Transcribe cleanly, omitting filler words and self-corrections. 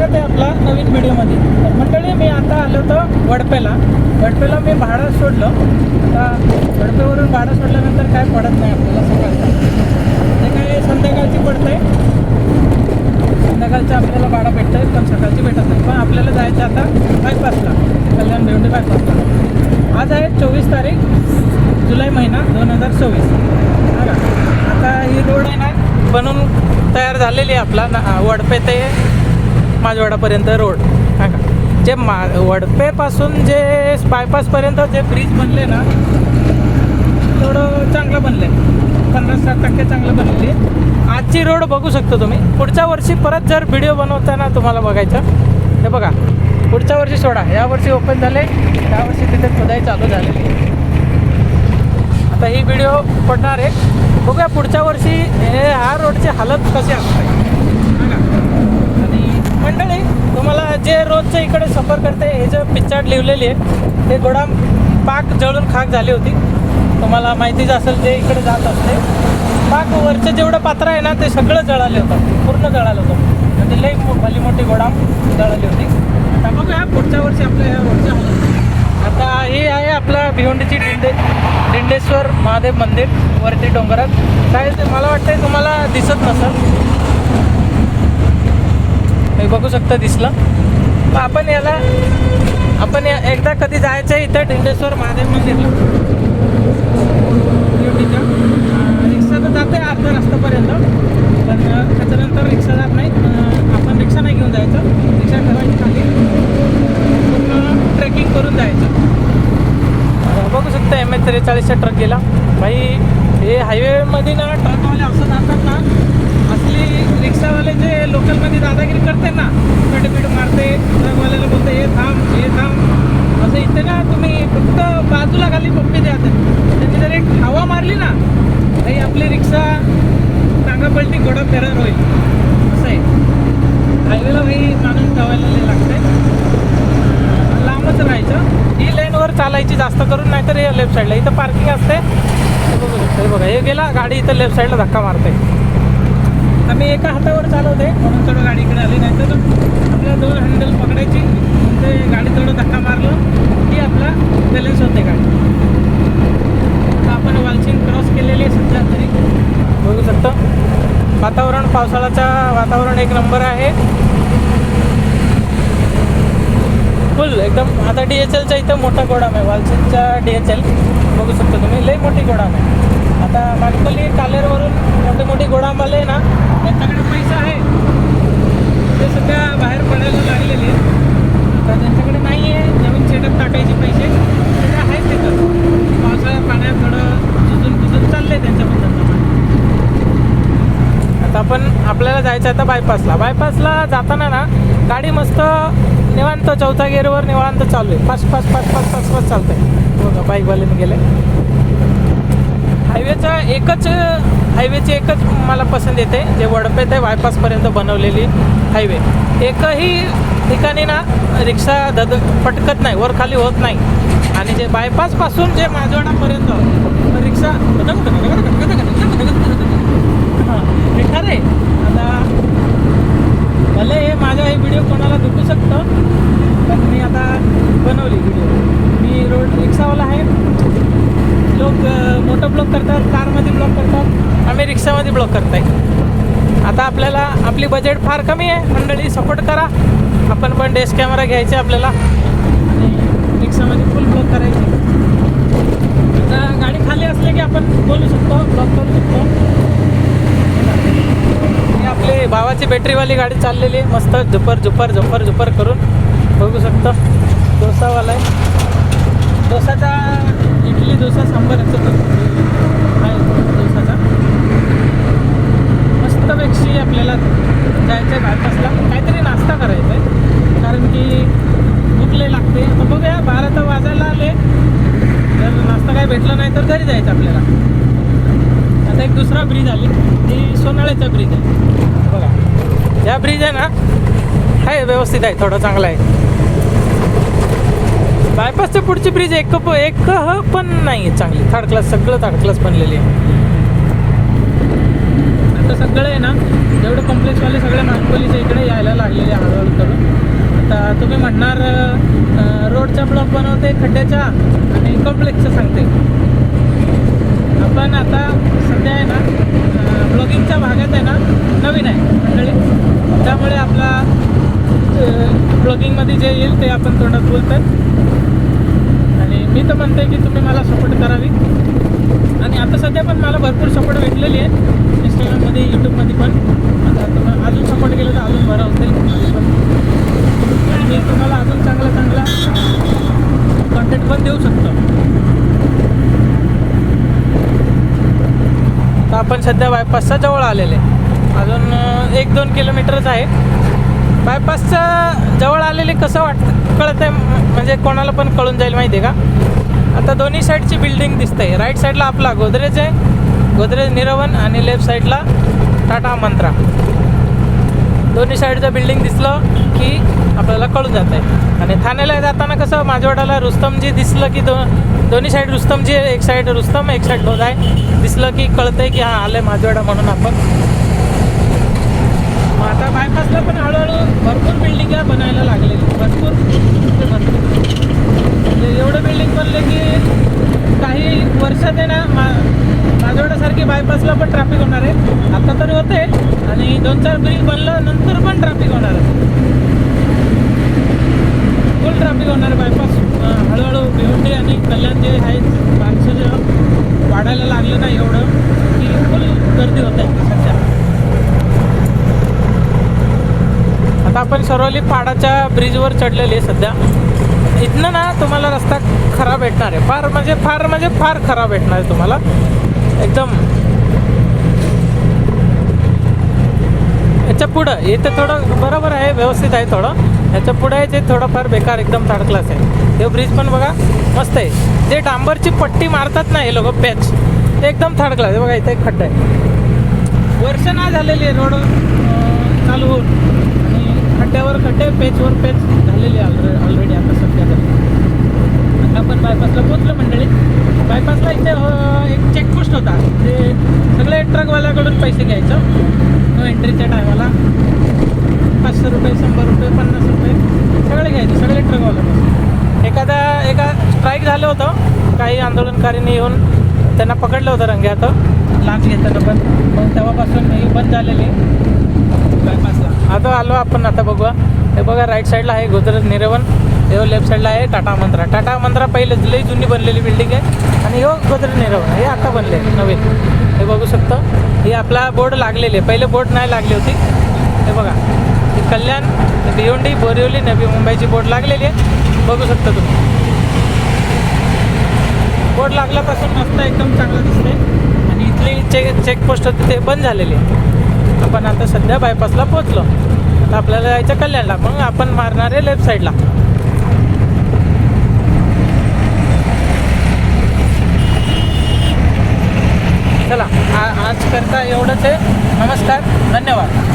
स्वागत आहे आपला नवीन व्हिडिओमध्ये. तर मंडळी, मी आता आलो होतो वडपेला मी भाडं सोडलं. आता वडपेवरून भाडं सोडल्यानंतर काय पडत नाही आपल्याला सकाळचं, ते काय संध्याकाळची पडतं आहे. संध्याकाळचं आपल्याला भाडं भेटतं आहे, पण सकाळची भेटत नाही. पण आपल्याला जायचं आता बायपासला, कल्याण भिवंडी बायपासला. आज आहे 24 तारीख जुलै महिना 2024. बघा, आता ही रोड आहे ना बनून तयार झालेली आहे आपला वडपे ते माझवाडापर्यंत रोड. हा का, जे वडपेपासून जे बायपासपर्यंत जे ब्रिज बनले ना, थोडं चांगलं बनलं आहे, 50-60% चांगलं बनलेली आहे. आजची रोड बघू शकतो तुम्ही. पुढच्या वर्षी परत जर व्हिडिओ बनवताना तुम्हाला बघायचं, हे बघा, पुढच्या वर्षी सोडा, यावर्षी ओपन झाले, यावर्षी तिथे खोदाई चालू झालेली आहे. आता ही व्हिडिओ पडणार आहे, बघूया पुढच्या वर्षी ह्या रोडची हालत कशी असते. आणि मंडळी, तुम्हाला जे रोजचं इकडे सफर करते, हे जे पिक्चर लिहिलेली आहे, ते गोडाम पाक जळून खाक झाली होती. तुम्हाला माहितीच असेल, जे इकडे जात असते पाक वरचं जेवढं पात्र आहे ना, ते सगळं जळाले होतं, पूर्ण जळालं होतं. म्हणजे लई भली मोठी गोडाम जळाली होती. आता बघूया पुढच्या वर्षी आपल्या ह्या रोडच्या हालत. आता हे आहे आपला भिवंडीची डिंडेश्वर महादेव मंदिर वरती डोंगरात. काय ते मला वाटतं तुम्हाला दिसत नसेल, हे बघू शकता, दिसलं. मग आपण एकदा कधी जायचं आहे इथं डिंडेश्वर महादेव मंदिरला. भिवंडीच्या रिक्षा तर जाते अर्ध्या रस्त्यापर्यंत, पण त्याच्यानंतर रिक्षा जात नाही. आपण रिक्षा नाही घेऊन जायचं, रिक्षा ठेवायची खाली, पूर्ण ट्रेकिंग करून जायचं. बघू शकता MH43चा ट्रक गेला. भाई, हे हायवेमध्ये ना ट्रकवाले असं जातात ना, असली रिक्षावाले जे लोकलमध्ये दादागिरी करते ना, पेट मारते, ट्रकवाल्याला बोलते हे थांब असं. इथे ना तुम्ही फक्त बाजूला खाली पप्पी द्या, त्यांनी जर एक हवा मारली ना, भाई आपली रिक्षा टांगा पलटी घोडा फेरार होईल. असं आहे हायवेला, भाई मानून ठेवायला लागते, लांबच राहायचं. ही लेनवर चालायची जास्त करून, नाहीतर हे लेफ्ट साईडला इथं पार्किंग असते. बघू शकतो, हे बघा, हे गेला गाडी इथं लेफ्ट साईडला धक्का मारते. आम्ही एका हातावर चालवते म्हणून थोडं गाडी इकडे आली, नाही तर आपल्या 2 हँडल पकडायची, ते गाडी थोडं धक्का मारलं की आपला बॅलन्स होते गाडी. आता आपण वालचिंग क्रॉस केलेली आहे सध्या तरी. बघू शकतो वातावरण, पावसाळ्याचा वातावरण एक नंबर आहे, फुल एकदम. आता DHLच्या इथं मोठा गोडाम आहे, वालचिंगच्या DHL बघू शकतो तुम्ही, लई मोठी गोडाम आहे. आता मागपल्ली कालेरवरून मोठी गोडाम आले ना, त्यांच्याकडे पैसा आहे, ते सध्या बाहेर पडायला लागलेले आहेत. आता त्यांच्याकडे नाही आहे नवीन सेटअप टाकायचे पैसे, ते आहेत तिथं. पावसाळ्या पाण्यात थोडं झुजून चालले त्यांच्या पद्धतीनं. आता आपल्याला जायचं आता बायपासला जाताना ना, गाडी मस्त निवांत 4थ्या गिअरवर निवांत चालू आहे, फास्ट चालतं आहे. बघा, बाईकवाल्याने गेले. हायवेची एकच मला पसंत येते, जे वडपे ते बायपासपर्यंत बनवलेली हायवे. एकही ठिकाणी ना रिक्षा पटकत नाही, वर खाली होत नाही. आणि जे बायपासपासून जे माझवाडापर्यंत रिक्षा हे खरं. आता भले हे माझा हे व्हिडिओ कोणाला दुखू शकतं, पण मी आता बनवली व्हिडिओ. मी रोड रिक्षावाला आहे. लोक मोठं ब्लॉक करतात, कारमध्ये ब्लॉक करतात, आम्ही रिक्षामध्ये ब्लॉक करताय. आता आपल्याला आपली बजेट फार कमी आहे मंडळी, सपोर्ट करा. आपण पण डॅश कॅमेरा घ्यायचे आपल्याला आणि रिक्षामध्ये फुल ब्लॉक करायचे. आता गाडी खाली असले की आपण बोलू शकतो, ब्लॉक करू शकतो. ही आपली भावाची बॅटरीवाली गाडी चाललेली आहे, मस्त झुपर करून. बघू शकतो, डोसावाला आहे. डोसाचा इडली डोसा सांबार आहे डोसाचा. मस्तपैकी आपल्याला जायचं आहे बायपासला, काहीतरी नाश्ता करायचा आहे, कारण की भूक लई लागते. आता बघूया, 12 तर वाजायला आले, जर नाश्ता काय भेटलं नाही तर घरी जायचं आपल्याला. आता एक दुसरा ब्रिज आली, ती सोनाळ्याचा ब्रिज आहे. बघा, या ब्रिज आहे ना, आहे व्यवस्थित आहे, थोडं चांगलं आहे. बायपासच्या पुढची ब्रिज एक पण नाही आहे चांगली, थर्ड क्लास, सगळं थर्ड क्लास बनलेली आहे. आता सगळं आहे ना, जेवढं कॉम्प्लेक्सवाले सगळे नागपोलीच्या इकडे यायला लागलेले हळूहळू करून. तुम्ही म्हणणार रोडचा ब्लॉग बनवते खड्ड्याचा आणि कॉम्प्लेक्सचा सांगते. आपण आता सध्या आहे ना ब्लॉगिंगच्या भागात आहे ना नवीन आहे मंडळी, त्यामुळे आपला ब्लॉगिंगमध्ये जे येईल ते आपण तोंडात बोलतात. आणि मी तर म्हणते की तुम्ही मला सपोर्ट करावी. आणि आता सध्या पण मला भरपूर सपोर्ट भेटलेली आहे इंस्टाग्राममध्ये, यूट्यूबमध्ये पण. आता तुम्हाला अजून सपोर्ट केलं तर अजून बरं होतील पण. आणि मी तुम्हाला अजून चांगला कॉन्टेंट पण देऊ शकतो. तर आपण सध्या बायपासच्या जवळ आलेले, अजून 1-2 किलोमीटरच आहे. बायपासच्या जवळ आलेले कसं वाटतं कळत आहे, म्हणजे कोणाला पण कळून जाईल माहिती आहे का. आता दोन्ही साईडची बिल्डिंग दिसते. राईट साईडला आपला गोदरेज आहे, गोदरेज निरवन, आणि लेफ्ट साईडला टाटा मंत्रा. दोन्ही साईडचं बिल्डिंग दिसलं की आपल्याला कळून जात आहे. आणि ठाण्याला जाताना कसं माझ्यावाड्याला रुस्तमजी दिसलं की दोन्ही साईड रुस्तमजी, एक साईड रुस्तम एक साईड लोधाय दिसलं की कळतं आहे की हां आलं आहे माझ्यावाडा म्हणून आपण. मग आता बायपासला पण हळूहळू भरपूर बिल्डिंग बनायला लागलेली, भरपूर म्हणजे एवढं बिल्डिंग बनले की काही वर्षात आहे ना माझ्यावाड्यासारखी बायपासला पण ट्रॅफिक होणार आहे. आता तरी होते आणि 2-4 ब्रिज बनलं नंतर पण ट्रॅफिक होणार आहे, फुल ट्रॅफिक होणार आहे बायपास. हळूहळू भिवंडी आणि कल्याण जे आहेत माणसं जे वाढायला लागलं नाही एवढं की फुल गर्दी होत आहे सध्या. आता आपण सरवली फाडाच्या ब्रिजवर चढलेली आहे सध्या. इथनं ना तुम्हाला रस्ता खराब भेटणार आहे, फार खराब भेटणार आहे तुम्हाला एकदम. याच्या पुढं इथं थोडं बरोबर आहे, व्यवस्थित आहे थोडं. याच्या पुढं आहे ते थोडंफार बेकार, एकदम थर्ड क्लास आहे. ते ब्रिज पण बघा मस्त आहे. जे डांबरची पट्टी मारतात ना हे लोक पॅच, ते एकदम थर्ड क्लास आहे. बघा इथं एक खड्डा आहे, वर्ष नाही झालेली आहे रोड चालू होऊन, आणि खड्ड्यावर खड्डे, पेचवर पेच झालेली आहे ऑलरेडी आता सध्या. आता आपण बायपासला पोचलो मंडळी. बायपासला इथे एक चेकपोस्ट होता, ते सगळे ट्रकवाल्याकडून पैसे घ्यायचं नो एंट्रीच्या टायमाला. 500 रुपये, 100 रुपये, 50 रुपये सगळे घ्यायचे, सगळे ट्रकवाल्यापासून. एका स्ट्राईक झालं होतं, काही आंदोलनकारींनी येऊन त्यांना पकडलं होतं रंग्यात लाच घेताना, पण मग तेव्हापासून हे बंद झालेली बायपासला. आता आलो आपण, आता बघूया. हे बघा राईट साईडला आहे गोदरेज निरवन, हे लेफ्ट साईडला आहे टाटा मंत्रा. टाटा मंत्रा पहिले लई जुनी बनलेली बिल्डिंग आहे, आणि हे गोदरेज निरवन हे आता बनले नवीन. हे बघू शकतो, हे आपला बोर्ड लागलेले, पहिले बोर्ड नाही लागली होती. हे बघा, हे कल्याण, भिवंडी, बोरिवली, नवी मुंबईची बोर्ड लागलेली आहे, बघू शकता तुम्ही. बोर्ड लागल्यापासून मस्त एकदम चांगलं दिसते. आणि इथली चेकपोस्ट होती ते बंद झालेली आहे. आपण आता सध्या बायपासला पोचलो. आता आपल्याला जायचं कल्याणला, मग आपण मारणार आहे लेफ्ट साईडला. चला आज करता एवढंच आहे. नमस्कार, धन्यवाद.